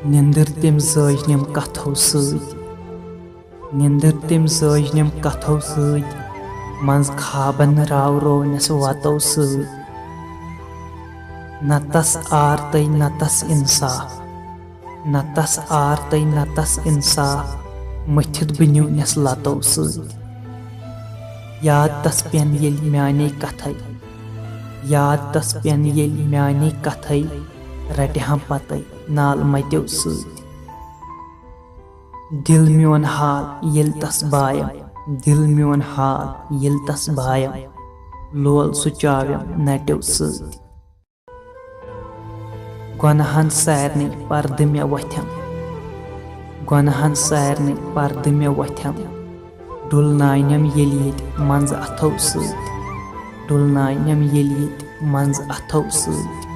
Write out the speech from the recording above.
निंदर तिम सजनम कथो सत निंदर तिम सजनम कथो सत मंज खाबन राव रोनस वतो सत न तस आर तय न तस इंसाफ न तस आर तय न तस इंसाफ मथित बन्यूनस लतो सत याद तस पेन येल म्याने कथै याद तस पेन येल म्याने कथै रटहम पतै नाल मत्यो सत दिल म्योन हाल येल तस बायम दिल म्योन हाल येल तस बायम लोल सुचाव्यम नट्यो सत गुनाहन सारने पर्द मे वथ्यम गुनाहन सारने पर्द मे वथ्यम डुलनायनम येल येत मंज अथो सत डुलनायनम येल येत मंज अथो सत